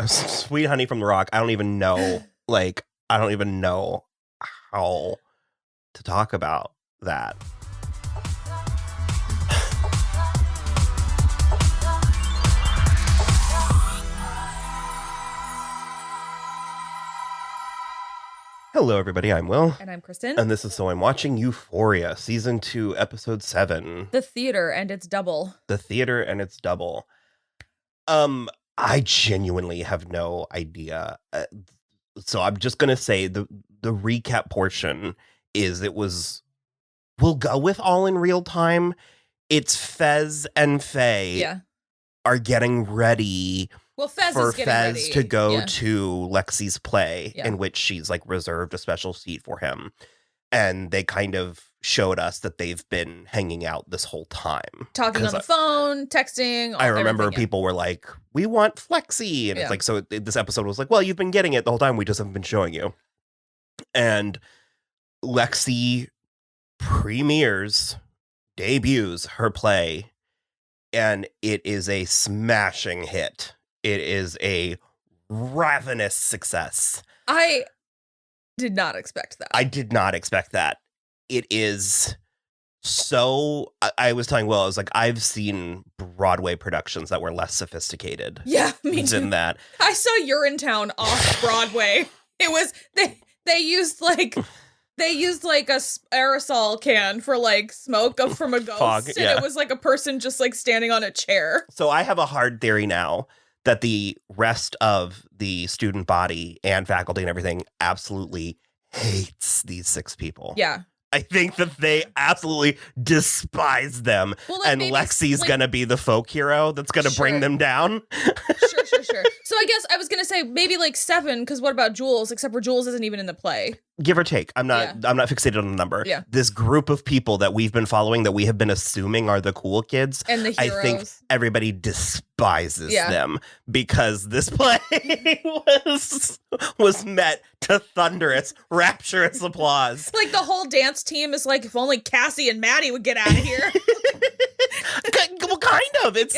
Sweet Honey from the Rock. I don't even know. I don't even know how to talk about that. Hello, everybody. I'm Will. And I'm Kristen. And this is So I'm Watching Euphoria, Season 2, Episode 7. The Theater and Its Double. The Theater and Its Double. I genuinely have no idea. So I'm just going to say the recap portion is we'll go with all in real time. It's Fez and Faye are getting ready. Well, Fez for is getting Fez ready. to go to Lexi's play, in which she's reserved a special seat for him. And they kind of showed us that they've been hanging out this whole time. Talking on the phone, texting. I remember people were like, we want Flexi. And it's like, so this episode was like, well, you've been getting it the whole time. We just haven't been showing you. And Lexi debuts her play. And it is a smashing hit. It is a ravenous success. I did not expect that. I did not expect that. It is so... I was telling Will, I was like, I've seen Broadway productions that were less sophisticated. Yeah, me too. Than that. I saw Urinetown off Broadway. It was... They used a aerosol can for smoke from a ghost. Fog, and it was a person just standing on a chair. So I have a hard theory now that the rest of the student body and faculty and everything absolutely hates these 6 people. Yeah. I think that they absolutely despise them. Well, and Lexi's going to be the folk hero that's going to bring them down. Sure. So I guess I was going to say maybe 7, because what about Jules? Except for Jules isn't even in the play. Give or take. I'm not fixated on the number. Yeah. This group of people that we've been following that we have been assuming are the cool kids. And the heroes. I think everybody despises them because this play was met to thunderous, rapturous applause. The whole dance team is if only Cassie and Maddie would get out of here. Well, kind of. It's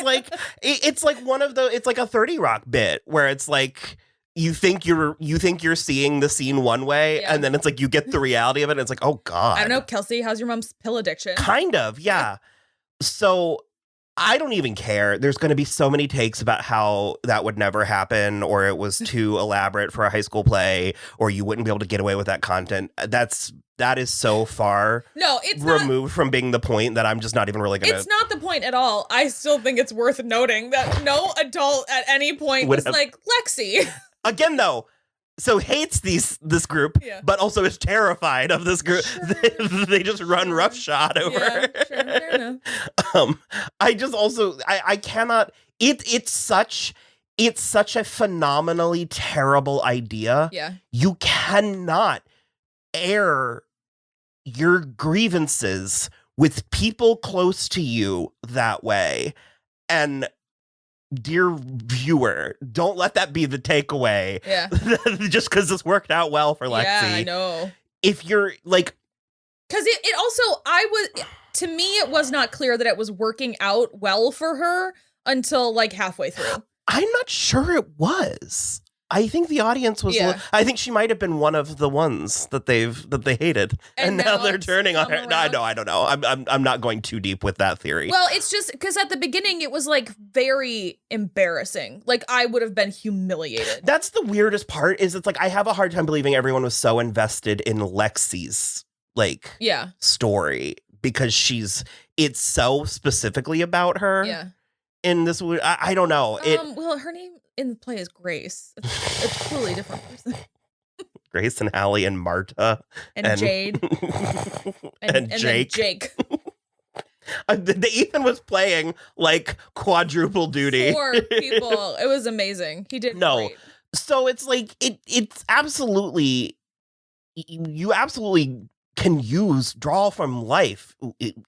it's like a 30 Rock bit where it's you think you're seeing the scene one way, and then it's you get the reality of it, and it's oh God. I don't know, Kelsey, how's your mom's pill addiction? Kind of, yeah. So I don't even care. There's going to be so many takes about how that would never happen, or it was too elaborate for a high school play, or you wouldn't be able to get away with that content. That is so far removed from being the point that I'm just not even really going to... It's not the point at all. I still think it's worth noting that no adult at any point was Lexi. Again, though, so hates this group, but also is terrified of this group. Sure. They just run roughshod over. Yeah, sure, fair enough. I just also I cannot. It's such a phenomenally terrible idea. Yeah, you cannot air your grievances with people close to you that way. And dear viewer, don't let that be the takeaway. Yeah. Just because this worked out well for Lexi. Yeah, I know. If you're because it also, to me, it was not clear that it was working out well for her until halfway through. I'm not sure it was. I think the audience was. I think she might have been one of the ones that they hated, and now they're turning on her. No, I don't know. I'm not going too deep with that theory. Well, it's just because at the beginning it was very embarrassing. I would have been humiliated. That's the weirdest part. Is it's I have a hard time believing everyone was so invested in Lexi's story because it's so specifically about her. Yeah. In this, I don't know. Well, her name in the play is Grace. It's a totally different person. Grace and Hallie and Marta and Jade and Jake. Jake. Ethan was playing quadruple duty. 4 people. It was amazing. He did great. So it's it's absolutely, you absolutely can draw from life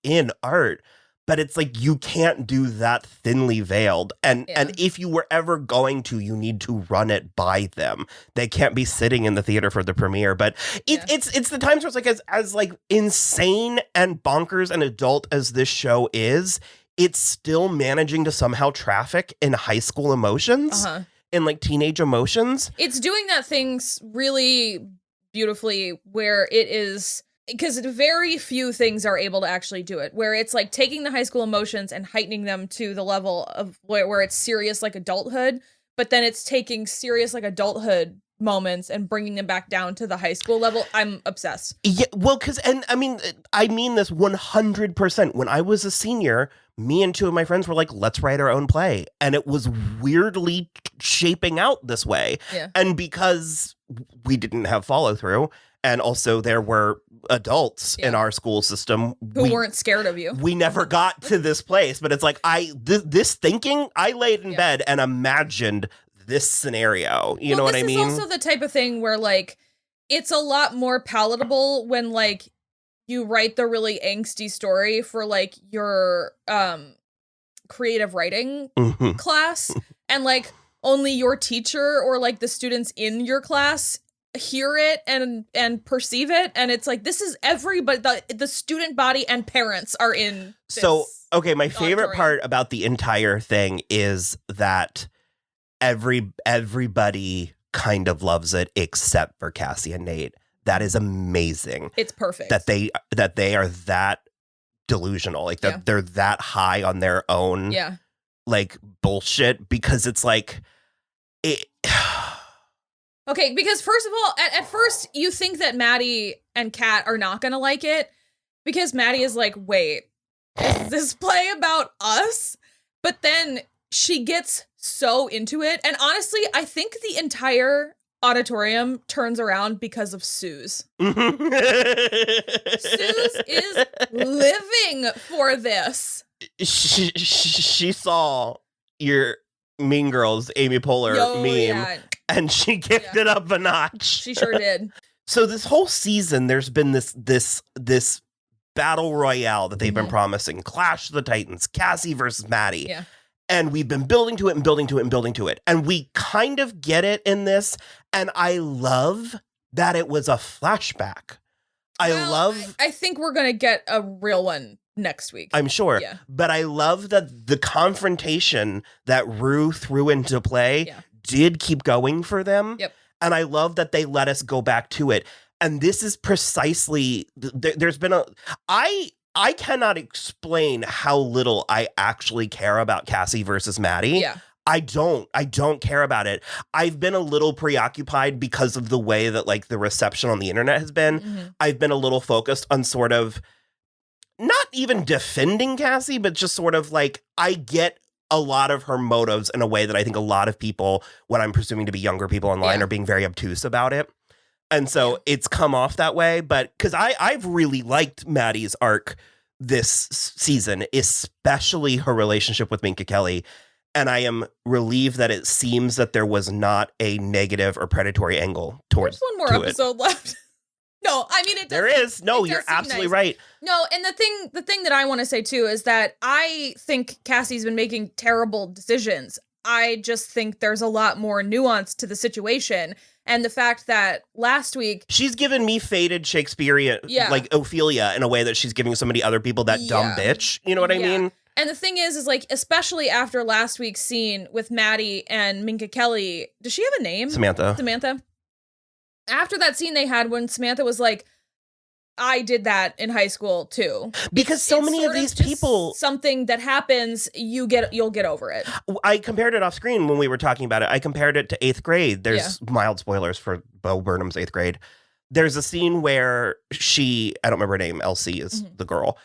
in art. But it's you can't do that thinly veiled. And if you were ever going to, you need to run it by them. They can't be sitting in the theater for the premiere. But it's the times where it's as insane and bonkers and adult as this show is, it's still managing to somehow traffic in high school emotions. Uh-huh. in like teenage emotions. It's doing that things really beautifully where it is, because very few things are able to actually do it, where it's like taking the high school emotions and heightening them to the level of where it's serious like adulthood, but then it's taking serious like adulthood moments and bringing them back down to the high school level. I'm obsessed. Yeah, well, because, and I mean this 100%. When I was a senior, me and two of my friends were like, let's write our own play. And it was weirdly shaping out this way. Yeah. And because we didn't have follow through, and also there were adults in our school system who weren't scared of you, we never got to this place. But it's like, this thinking, I laid in bed and imagined this scenario. You know what I mean? This is also the type of thing where like it's a lot more palatable when like you write the really angsty story for like your creative writing class, and like only your teacher or like the students in your class hear it and perceive it, and it's like, this is everybody, the student body and parents are in this. So okay, my favorite part about the entire thing is that everybody kind of loves it except for Cassie and Nate. That is amazing. It's perfect that they are that delusional, like that they're that high on their own like bullshit, because it's like it. Okay, because first of all, at first you think that Maddie and Kat are not gonna like it, because Maddie is like, wait, is this play about us? But then she gets so into it, and honestly, I think the entire auditorium turns around because of Suze. Suze is living for this. She saw your Mean Girls Amy Poehler meme, and she kicked it up a notch. She sure did. So this whole season, there's been this battle royale that they've been promising: Clash of the Titans, Cassie versus Maddie. Yeah. And we've been building to it and building to it and building to it. And we kind of get it in this. And I love that it was a flashback. I think we're going to get a real one next week. I'm sure. Yeah. But I love that the confrontation that Rue threw into play did keep going for them. Yep. And I love that they let us go back to it. And this is precisely, there's been I cannot explain how little I actually care about Cassie versus Maddie. Yeah. I don't care about it. I've been a little preoccupied because of the way that like the reception on the internet has been. I've been a little focused on sort of not even defending Cassie, but just sort of like, I get a lot of her motives in a way that I think a lot of people, what I'm presuming to be younger people online, are being very obtuse about it. And so it's come off that way. But because I've really liked Maddie's arc this season, especially her relationship with Minka Kelly. And I am relieved that it seems that there was not a negative or predatory angle towards. There's one more episode left. No, I mean, it does. There is. No, you're absolutely right. No, and the thing that I want to say too is that I think Cassie's been making terrible decisions. I just think there's a lot more nuance to the situation. And the fact that last week... She's given me faded Shakespearean, like Ophelia, in a way that she's giving so many other people that dumb bitch. You know what I mean? And the thing is like, especially after last week's scene with Maddie and Minka Kelly, does she have a name? Samantha. After that scene they had when Samantha was like, I did that in high school too. Because so many of these people, something that happens, you'll get over it. I compared it off screen when we were talking about it. I compared it to 8th grade. There's mild spoilers for Bo Burnham's 8th grade. There's a scene where I don't remember her name, Elsie is the girl.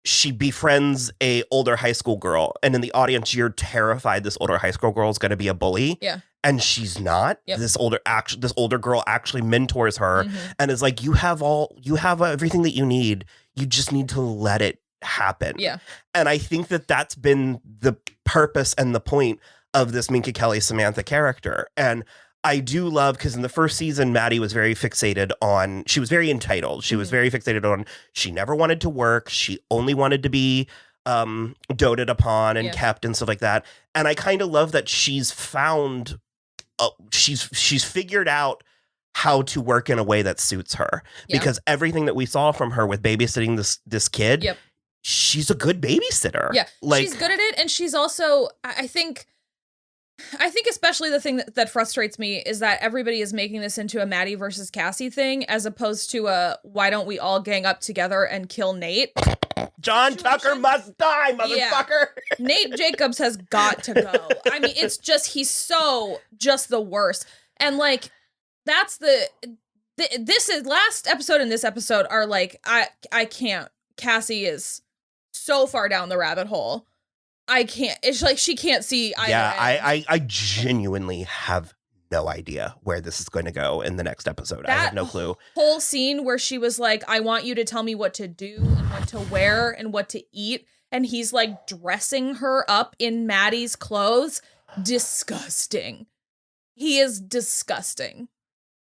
She befriends a older high school girl, and in the audience, you're terrified this older high school girl is going to be a bully. Yeah. And she's not. Yep. This older girl actually mentors her and is like, you have everything that you need. You just need to let it happen. Yeah. And I think that that's been the purpose and the point of this Minka Kelly Samantha character. And I do love, because in the first season, Maddie was very fixated on, she was very entitled. She was very fixated on, she never wanted to work. She only wanted to be doted upon and kept and stuff like that. And I kind of love that she's found, she's figured out how to work in a way that suits her, because everything that we saw from her with babysitting this kid, she's a good babysitter. Yeah, like, she's good at it. And she's also, I think I think especially the thing that frustrates me is that everybody is making this into a Maddie versus Cassie thing, as opposed to a why don't we all gang up together and kill Nate? John Tucker must die, motherfucker. Yeah. Nate Jacobs has got to go. I mean, it's just, he's so just the worst. And like, that's this is last episode and this episode are like, I can't. Cassie is so far down the rabbit hole. I can't. It's like she can't see either. Yeah, I genuinely have no idea where this is going to go in the next episode. I have no clue. Whole scene where she was like, I want you to tell me what to do and what to wear and what to eat. And he's like dressing her up in Maddie's clothes. Disgusting. He is disgusting.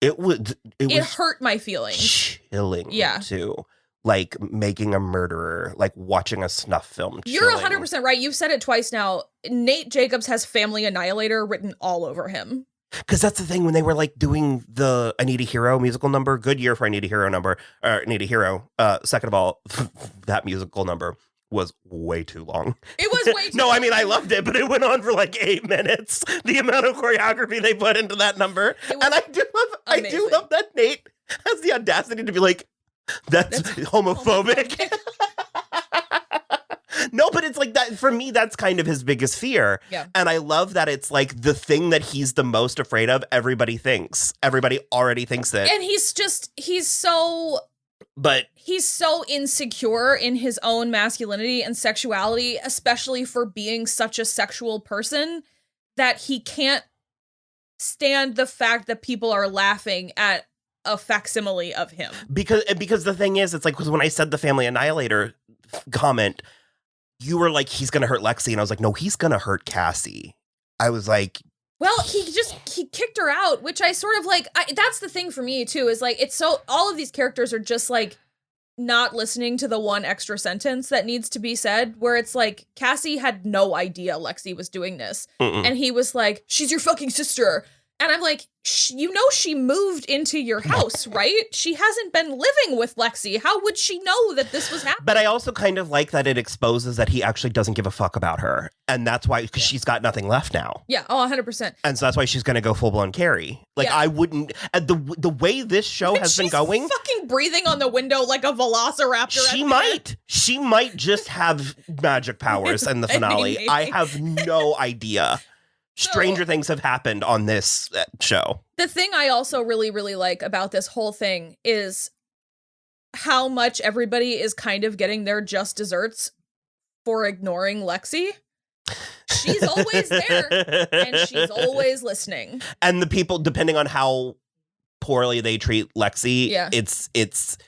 It hurt my feelings. Chilling, too. Like making a murderer, like watching a snuff film. You're 100% right. You've said it twice now. Nate Jacobs has Family Annihilator written all over him. Because that's the thing, when they were like doing the I Need a Hero musical number, good year for I Need a Hero number, or Need a Hero. Second of all, that musical number was way too long. It was way too No, long. I mean, I loved it, but it went on for like 8 minutes. The amount of choreography they put into that number. And I do love that Nate has the audacity to be like, that's homophobic. No, but it's like that. For me, that's kind of his biggest fear. Yeah. And I love that it's like the thing that he's the most afraid of, everybody already thinks it. And he's so insecure in his own masculinity and sexuality, especially for being such a sexual person, that he can't stand the fact that people are laughing at a facsimile of him. Because the thing is, it's like, because when I said the Family Annihilator comment, you were like, he's going to hurt Lexi. And I was like, no, he's going to hurt Cassie. I was like, well, he kicked her out, which I sort of like, that's the thing for me too, is like, it's so, all of these characters are just like not listening to the one extra sentence that needs to be said, where it's like, Cassie had no idea Lexi was doing this. And he was like, she's your fucking sister. And I'm like, you know, she moved into your house, right? She hasn't been living with Lexi. How would she know that this was happening? But I also kind of like that it exposes that he actually doesn't give a fuck about her. And that's why, because she's got nothing left now. Yeah, 100%. And so that's why she's going to go full-blown Carrie. Like, I wouldn't, the way this show has been going. She's fucking breathing on the window like a velociraptor. She might just have magic powers in the finale. Maybe. I have no idea. Stranger things have happened on this show. The thing I also really, really like about this whole thing is how much everybody is kind of getting their just desserts for ignoring Lexi. She's always there, and she's always listening. And the people, depending on how poorly they treat Lexi, it's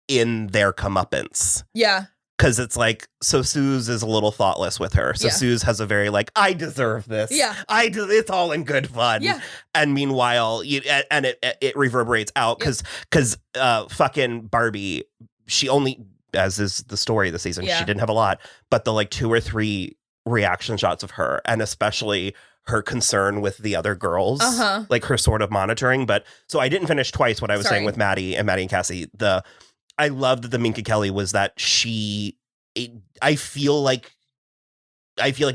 in their comeuppance. Yeah. Because it's like, so Suze is a little thoughtless with her. So Suze has a very like, I deserve this. Yeah. It's all in good fun. Yeah. And meanwhile, it reverberates out because fucking Barbie, she only, as is the story of the season, she didn't have a lot, but the like 2 or 3 reaction shots of her, and especially her concern with the other girls, like her sort of monitoring. But so I didn't finish twice what I was saying with Maddie and Cassie. I loved that the Minka Kelly was that I feel like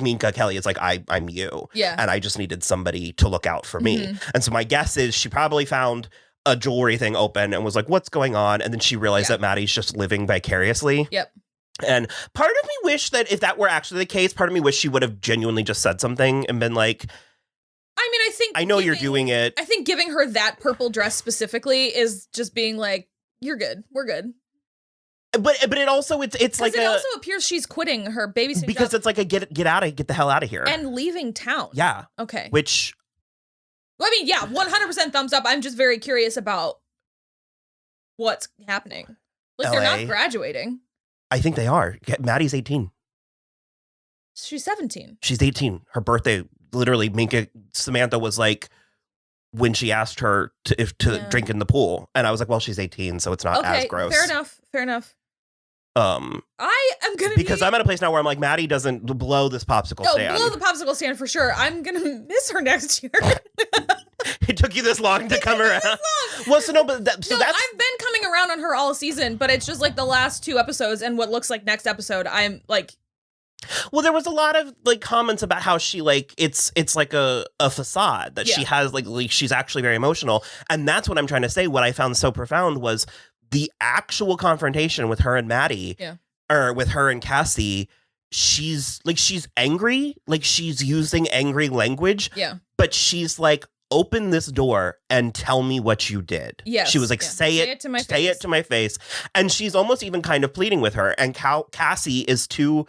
Minka Kelly is like, I'm you. Yeah. And I just needed somebody to look out for me. And so my guess is she probably found a jewelry thing open and was like, what's going on? And then she realized that Maddie's just living vicariously. Yep. And part of me wished that if that were actually the case, part of me wished she would have genuinely just said something and been like, I mean, I know you're doing it. I think giving her that purple dress specifically is just being like, you're good. We're good. But it also it's like it also appears she's quitting her babysitting because job it's like a get the hell out of here and leaving town. Yeah. Okay. Which, well, I mean, 100% thumbs up. I'm just very curious about what's happening. Like, they're not graduating. I think they are. Maddie's 18. She's 17. She's 18. Her birthday, literally, Samantha was like, when she asked her to drink in the pool. And I was like, well, she's 18, so it's not as gross. Fair enough. I am going to because I'm at a place now where I'm like, Maddie doesn't blow this popsicle stand. Blow the popsicle stand for sure. I'm going to miss her next year. It took you this long to come around. Well, so no, but that's I've been coming around on her all season, but it's just like the last 2 episodes and what looks like next episode. I'm like, Well, there was a lot of like comments about how she like it's like a facade that she has like she's actually very emotional. And that's what I'm trying to say. What I found so profound was the actual confrontation with her and Maddie, or with her and Cassie. She's angry, like she's using angry language. Yeah. But she's like, open this door and tell me what you did. Yes. She was like, say it to my face. And she's almost even kind of pleading with her. And Cassie is too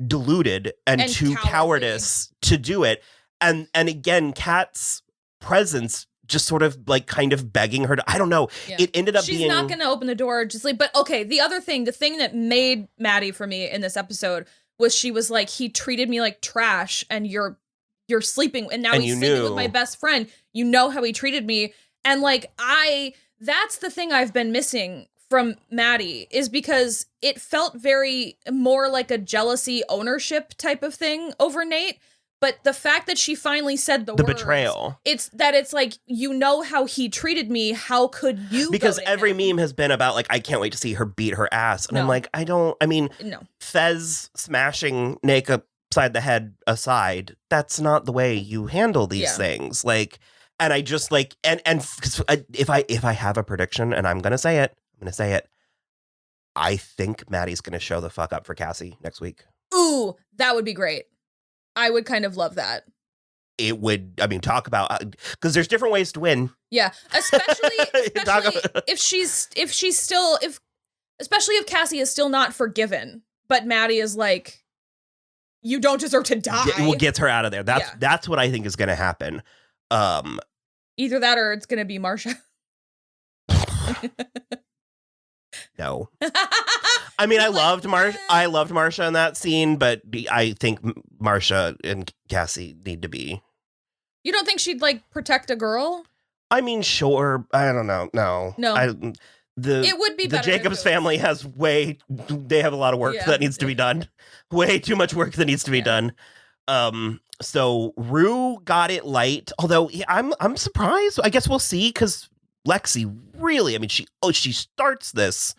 deluded and too cowardice to do it. And again, Kat's presence just sort of like kind of begging her to, I don't know. Yeah. It ended up being. She's not going to open the door. Just like, but okay. The thing that made Maddie for me in this episode was she was like, he treated me like trash and you're sleeping. And now he's sleeping with my best friend. You know how he treated me. And like, that's the thing I've been missing from Maddie, is because it felt very more like a jealousy ownership type of thing over Nate. But the fact that she finally said the words, betrayal, it's like, you know how he treated me. How could you? Because every meme has been about like, I can't wait to see her beat her ass. And I'm like, Fez smashing Nate upside the head aside, that's not the way you handle these things. Like, and I just like, and if I have a prediction, and I'm going to say it, I think Maddie's going to show the fuck up for Cassie next week. Ooh, that would be great. I would kind of love that. It would, talk about, because there's different ways to win. Yeah, especially especially if Cassie is still not forgiven, but Maddie is like, you don't deserve to die. What gets her out of there. That's what I think is going to happen. Either that or it's going to be Marcia. No. I loved Marcia in that scene, but I think Marcia and Cassie need to be. You don't think she'd like protect a girl? Sure. I don't know. No. It would be the Jacobs family they have a lot of work that needs to be done. Way too much work that needs to be done. So Rue got it light, although I'm surprised. I guess we'll see, because Lexi really, she starts this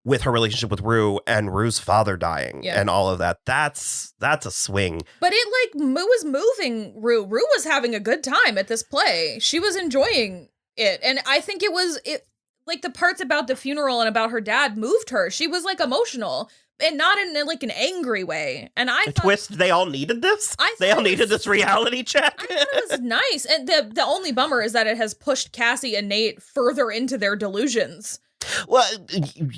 with her relationship with Rue and Rue's father dying and all of that. That's a swing. But it was moving Rue. Rue was having a good time at this play. She was enjoying it. And I think it like the parts about the funeral and about her dad moved her. She was like emotional. And not in like an angry way. And I thought, twist, they all needed this? They all needed this reality check? I thought it was nice. And the only bummer is that it has pushed Cassie and Nate further into their delusions. Well,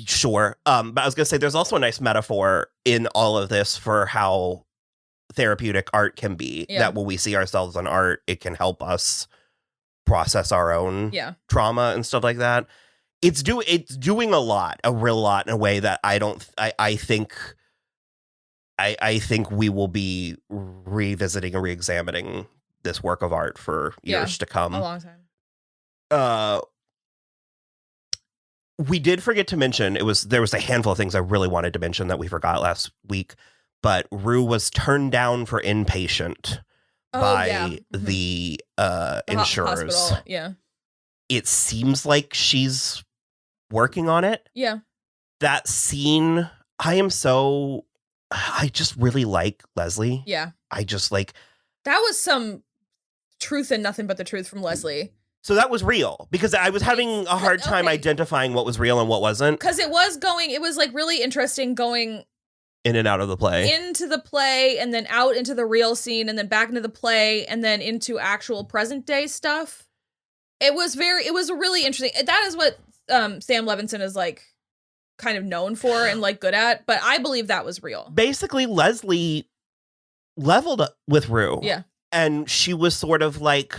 sure. But I was going to say, there's also a nice metaphor in all of this for how therapeutic art can be. Yeah. That when we see ourselves on art, it can help us process our own trauma and stuff like that. It's doing a real lot in a way that I think we will be revisiting and reexamining this work of art for years to come. A long time. We did forget to mention, there was a handful of things I really wanted to mention that we forgot last week, but Rue was turned down for inpatient by the insurers. Hospital. Yeah. It seems like she's working on it. Yeah. That scene, I just really like Leslie. Yeah. I just like. That was some truth and nothing but the truth from Leslie. So that was real, because I was having a hard time identifying what was real and what wasn't. Because it was like really interesting going in and out of the play. Into the play and then out into the real scene and then back into the play and then into actual present day stuff. It was really interesting. That is what Sam Levinson is like kind of known for and like good at, but I believe that was real. Basically, Leslie leveled up with Rue. Yeah. And she was sort of like,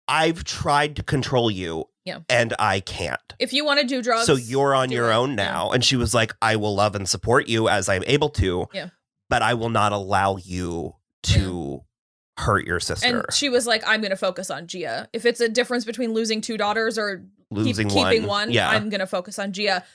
I've tried to control you and I can't. If you want to do drugs, so you're on your own now. Yeah. And she was like, I will love and support you as I'm able to, but I will not allow you to hurt your sister. And she was like, I'm going to focus on Gia. If it's a difference between losing 2 daughters or keeping one, I'm going to focus on Gia.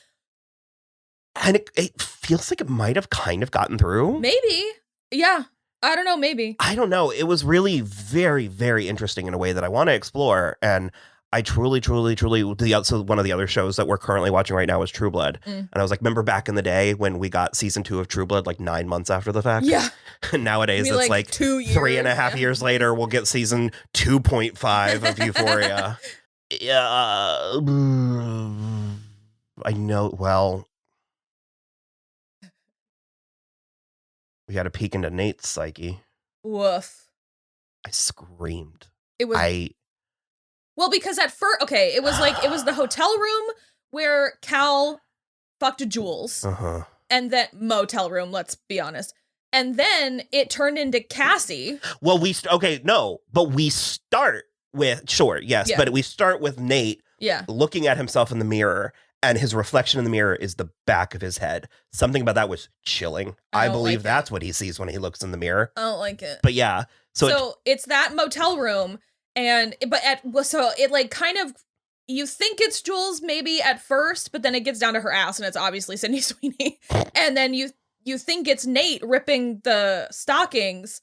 And it feels like it might have kind of gotten through. Maybe. Yeah. I don't know. Maybe. I don't know. It was really very, very interesting in a way that I want to explore. And I truly, so one of the other shows that we're currently watching right now is True Blood. And I was like, remember back in the day when we got season 2 of True Blood like 9 months after the fact? Yeah. Nowadays, it's like 2 years. 3.5 years later, we'll get season 2.5 of Euphoria. Yeah. I know. Well, we got a peek into Nate's psyche. Woof. I screamed. It was. Well, because at first, okay, it was the hotel room where Cal fucked Jules. Uh-huh. And then motel room, let's be honest. And then it turned into Cassie. Well, we start with, but we start with Nate looking at himself in the mirror, and his reflection in the mirror is the back of his head. Something about that was chilling. I believe that's what he sees when he looks in the mirror. I don't like it. But yeah. So it's that motel room, so it like kind of, you think it's Jules maybe at first, but then it gets down to her ass and it's obviously Sydney Sweeney. And then you think it's Nate ripping the stockings,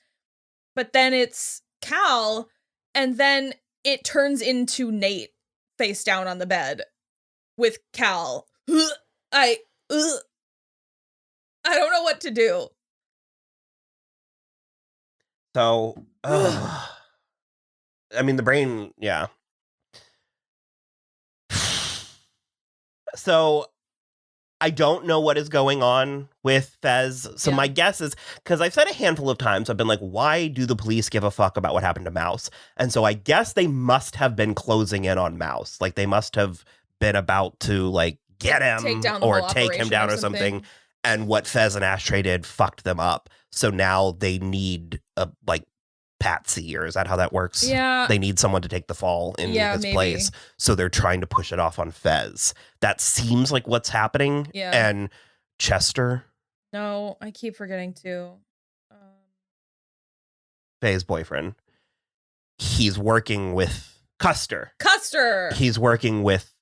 but then it's Cal, and then it turns into Nate face down on the bed with Cal. I don't know what to do. So, I mean, the brain, yeah. So, I don't know what is going on with Fez. So my guess is, because I've said a handful of times, I've been like, why do the police give a fuck about what happened to Mouse? And so I guess they must have been closing in on Mouse. Like, they must have been about to, like, get him or take him down or something. And what Fez and Ashtray did fucked them up. So now they need a, like, Patsy, or is that how that works? Yeah. They need someone to take the fall in his place. So they're trying to push it off on Fez. That seems like what's happening. Yeah. And Chester. No, I keep forgetting to. Faye's boyfriend. He's working with Custer. He's working with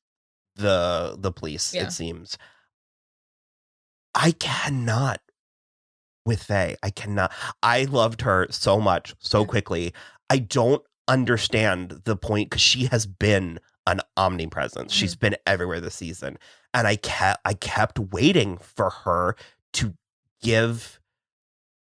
the police, it seems. I cannot with Faye. I cannot. I loved her so much, so quickly. I don't understand the point, because she has been an omnipresence. She's been everywhere this season. And I kept waiting for her to give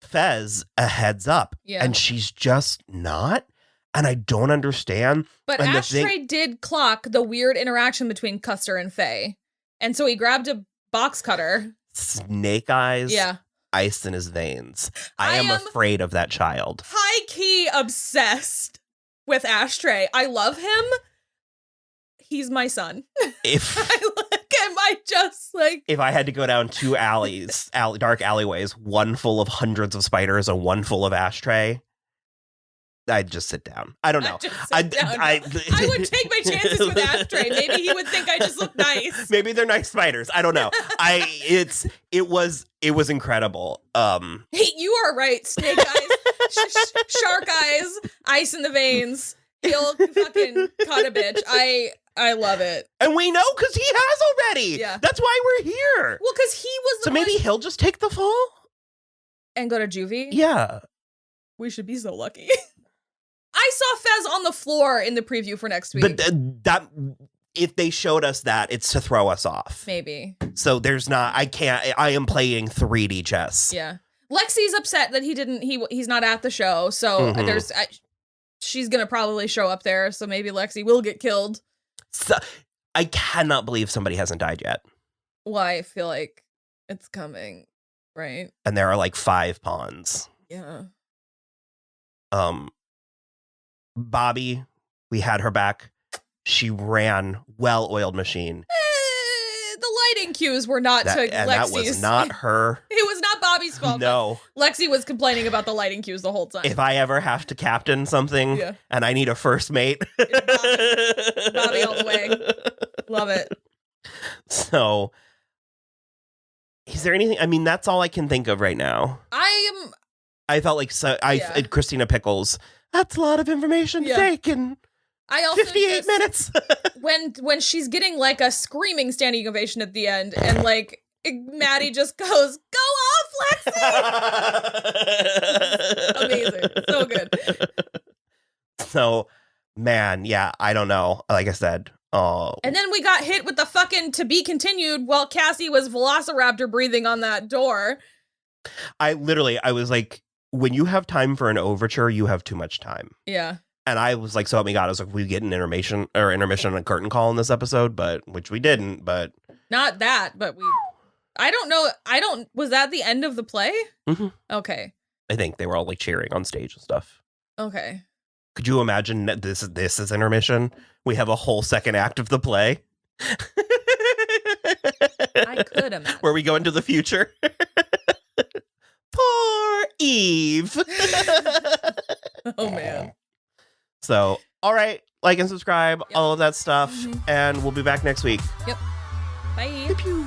Fez a heads up. Yeah. And she's just not. And I don't understand. But and Ashtray did clock the weird interaction between Custer and Faye. And so he grabbed a box cutter. Snake eyes. Yeah. Ice in his veins. I am afraid of that child. High-key obsessed with Ashtray. I love him. He's my son. If I look him, I just like... If I had to go down 2 alleys, dark alleyways, one full of hundreds of spiders and one full of Ashtray, I'd just sit down. I don't know. I would take my chances with Ashtray. Maybe he would think I just look nice. Maybe they're nice spiders. I don't know. It was incredible. Hey, you are right. Snake eyes, shark eyes, ice in the veins. He'll fucking cut a bitch. I love it. And we know because he has already. Yeah. That's why we're here. Well, because he was So maybe he'll just take the fall? And go to juvie? Yeah. We should be so lucky. I saw Fez on the floor in the preview for next week. But that, if they showed us that, it's to throw us off. Maybe. So there's not, I am playing 3D chess. Yeah. Lexi's upset that he's not at the show. So she's going to probably show up there. So maybe Lexi will get killed. So, I cannot believe somebody hasn't died yet. Well, I feel like it's coming, right? And there are like 5 pawns. Yeah. Bobby, we had her back. She ran well-oiled machine. The lighting cues were not to Lexi's. That was not her. It was not Bobby's fault. No. Lexi was complaining about the lighting cues the whole time. If I ever have to captain something and I need a first mate. Bobby all the way. Love it. So, is there anything? I mean, that's all I can think of right now. I felt like Christina Pickles. That's a lot of information to take in 58 minutes. when she's getting like a screaming standing ovation at the end, and like Maddie just goes, "Go off, Lexi!" Amazing, so good. So Man, yeah, I don't know. Like I said, and then we got hit with the fucking to be continued while Cassie was velociraptor breathing on that door. I was like, when you have time for an overture, you have too much time. Yeah. And I was like, so help me God, I was like, we get an intermission and a curtain call in this episode, which we didn't, but. Not that, but I don't know. Was that the end of the play? Mm-hmm. Okay. I think they were all like cheering on stage and stuff. Okay. Could you imagine that this is intermission? We have a whole second act of the play. I could imagine. Where we go into the future. Poor Eve. Oh, man. So, all right. Like and subscribe, Yep. all of that stuff. Mm-hmm. And we'll be back next week. Yep. Bye. Pew, pew.